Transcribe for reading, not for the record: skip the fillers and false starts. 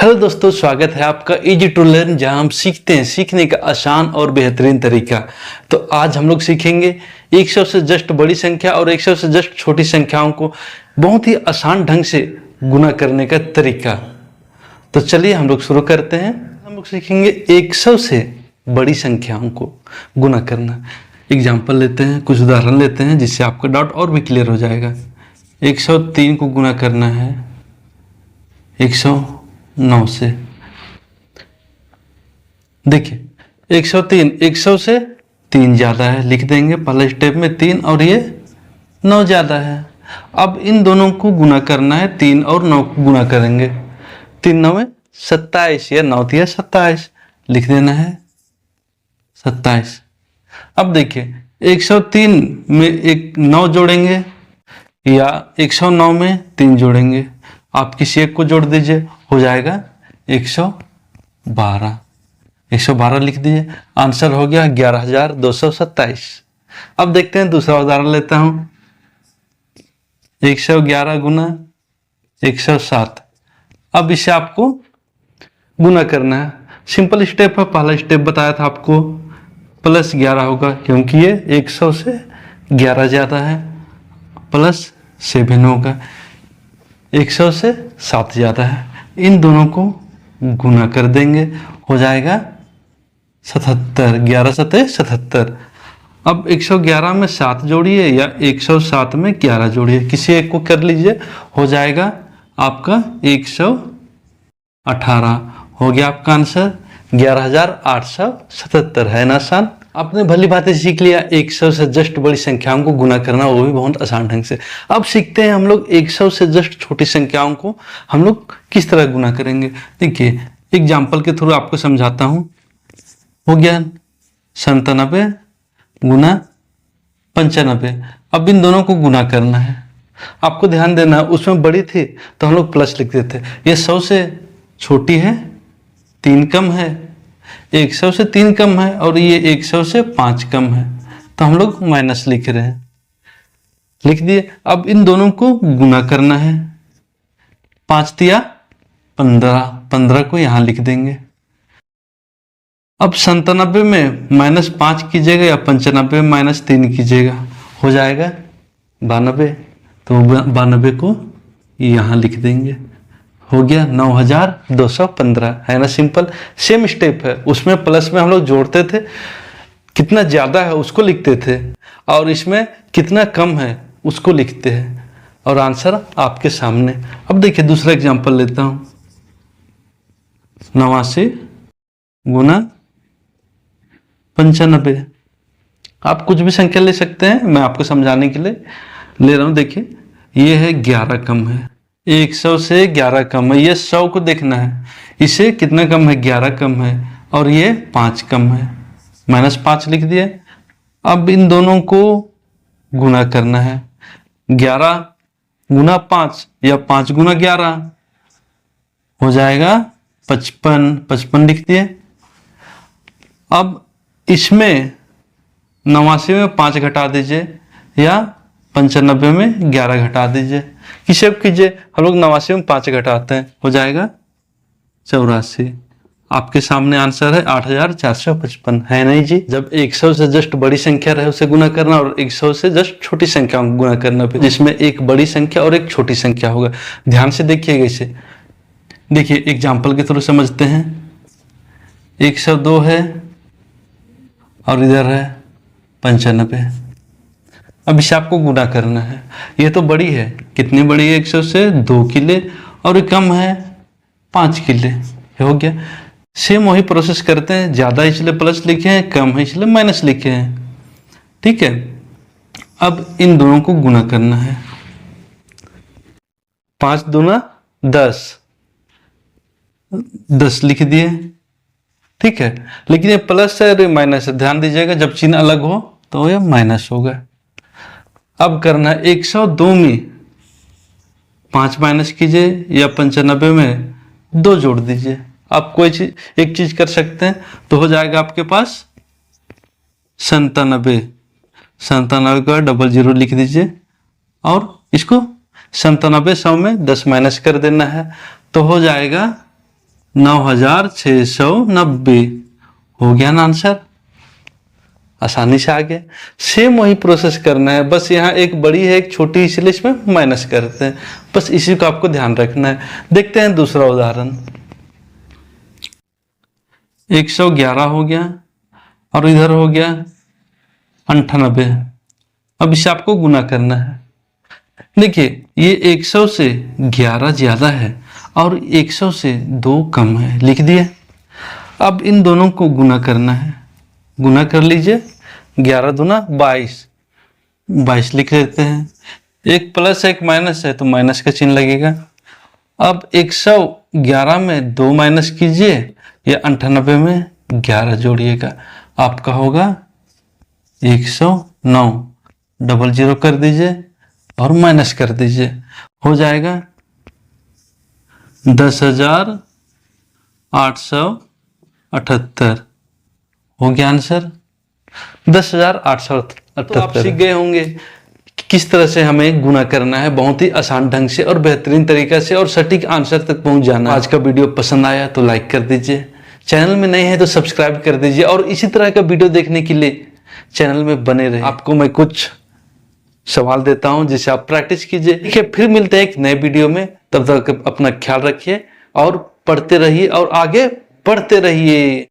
Hello दोस्तों, स्वागत है आपका इजी टू लर्न, जहां हम सीखते हैं सीखने का आसान और बेहतरीन तरीका। तो आज हम लोग सीखेंगे 100 से जस्ट बड़ी संख्या और 100 से जस्ट छोटी संख्याओं को बहुत ही आसान ढंग से गुना करने का तरीका। तो चलिए हम लोग शुरू करते हैं। हम लोग सीखेंगे 100 से बड़ी संख्याओं को गुना करना। एग्जाम्पल लेते हैं, कुछ उदाहरण लेते हैं जिससे आपका डाउट और भी क्लियर हो जाएगा। 103 को गुना करना है 109 से। देखिए 103 100 से 3 ज़्यादा है, लिख देंगे पहले स्टेप में 3 और ये 9 ज़्यादा है। अब इन दोनों को गुना करना है, 3 और 9 को गुना करेंगे। 3 9 में 27 या 9 दिया 27, लिख देना है 27। अब देखिए 103 में एक 9 जोड़ेंगे या 109 में 3 जोड़ेंगे। आप किसी एक को जोड़ दीजिए, हो जाएगा 112। 112 लिख दीजिए, आंसर हो गया 11,227। अब देखते हैं दूसरा उदाहरण लेता हूं। 111 गुना 107। अब इसे आपको गुना करना है। सिंपल स्टेप है, पहला स्टेप बताया था आपको, प्लस 11 होगा क्योंकि ये 100 से 11 ज्यादा है, प्लस 7 होगा, 100 से 7 ज़्यादा है। इन दोनों को गुना कर देंगे, हो जाएगा 77। 11 सते 77। अब 111 में 7 जोड़िए या 107 में 11 जोड़िए, किसी एक को कर लीजिए, हो जाएगा आपका 118। हो गया आपका आंसर 11,877। है ना आसान? आपने भली बातें सीख लिया 100 से जस्ट बड़ी संख्याओं को गुना करना, वो भी बहुत आसान ढंग से। अब सीखते हैं हम लोग 100 से जस्ट छोटी संख्याओं को हम लोग किस तरह गुना करेंगे। देखिए एग्जाम्पल के थ्रू आपको समझाता हूं। हो गया 97 गुना 95। अब इन दोनों को गुना करना है। आपको ध्यान देना, उसमें बड़ी थी तो हम लोग प्लस लिख देते, ये 100 से छोटी है, 3 कम है, 100 से 3 कम है और ये 100 से 5 कम है, तो हम लोग माइनस लिख रहे हैं, लिख दिए। अब इन दोनों को गुना करना है। 5 दिया 15, 15 को यहां लिख देंगे। अब 97 में -5 कीजिएगा या 95 में -3 कीजिएगा, हो जाएगा 92। तो 92 को यहां लिख देंगे, हो गया 9,215। है ना सिंपल? सेम स्टेप है, उसमें प्लस में हम लोग जोड़ते थे, कितना ज्यादा है उसको लिखते थे और इसमें कितना कम है उसको लिखते हैं और आंसर आपके सामने। अब देखिए दूसरा एग्जांपल लेता हूं। 89 गुना 95। आप कुछ भी संख्या ले सकते हैं, मैं आपको समझाने के लिए ले रहा हूं। देखिए ये है 11 कम है, 100 से 11 कम है, ये 100 को देखना है, इसे कितना कम है 11 कम है और ये 5 कम है, -5 लिख दिए। अब इन दोनों को गुना करना है। 11 गुना 5 या 5 गुना 11 हो जाएगा 55, 55 लिख दिए। अब इसमें 89 में 5 घटा दीजिए या 95 में 11 घटा दीजिए, किसी अब कीजिए। हम लोग 89 में 5 घटाते हैं, हो जाएगा 84। आपके सामने आंसर है 8,455। है नहीं जी? जब 100 से जस्ट बड़ी संख्या रहे उसे गुना करना और 100 से जस्ट छोटी संख्या को गुना करना, जिसमें एक बड़ी संख्या और एक छोटी संख्या होगा। ध्यान से देखिएगा इसे। देखिए एग्जाम्पल के थ्रू समझते हैं। 102 है और इधर है 95। अब इसे आपको गुना करना है। ये तो बड़ी है, कितनी बड़ी है? 100 से 2 किले और कम है 5 किले, हो गया। सेम वही प्रोसेस करते हैं, ज्यादा इसलिए प्लस लिखे हैं, कम है इसलिए माइनस लिखे हैं, ठीक है। अब इन दोनों को गुना करना है। 5 दूना 10, 10 लिख दिए, ठीक है। लेकिन ये प्लस है और माइनस है, ध्यान दीजिएगा, जब चिन्ह अलग हो तो ये माइनस होगा। अब करना है 102 में 5 माइनस कीजिए या 95 में 2 जोड़ दीजिए। आप कोई चीज एक चीज कर सकते हैं, तो हो जाएगा आपके पास 97। 97 का 00 लिख दीजिए और इसको 97 100 में 10 माइनस कर देना है, तो हो जाएगा 9690 हो गया ना आंसर। आसानी से आ गया। सेम वही प्रोसेस करना है, बस यहाँ एक बड़ी है एक छोटी, इसलिए इसमें माइनस करते हैं। बस इसी को आपको ध्यान रखना है। देखते हैं दूसरा उदाहरण। 111 हो गया और इधर हो गया 98। अब इसे आपको गुना करना है। देखिए ये 100 से 11 ज्यादा है और 100 से 2 कम है, लिख दिए। अब इन दोनों को गुना करना है। गुना कर लीजिए। 11 दूना 22 लिख लेते हैं। एक प्लस एक माइनस है तो माइनस का चिन्ह लगेगा। अब 111 में 2 माइनस कीजिए, या 98 में 11 जोड़िएगा, आपका होगा 109। डबल जीरो कर दीजिए और माइनस कर दीजिए, हो जाएगा 10,878। हो गया आंसर 10,878। तो आप सीख गए होंगे कि किस तरह से हमें गुना करना है, बहुत ही आसान ढंग से और बेहतरीन तरीका से, और सटीक आंसर तक पहुंच जाना। आज का वीडियो पसंद आया तो लाइक कर दीजिए, चैनल में नए हैं तो सब्सक्राइब कर दीजिए, और इसी तरह का वीडियो देखने के लिए चैनल में बने रहे। आपको मैं कुछ सवाल देता हूं जिसे आप प्रैक्टिस कीजिए। ठीक है, फिर मिलते हैं एक नए वीडियो में। तब तक अपना ख्याल रखिए और पढ़ते रहिए और आगे बढ़ते रहिए।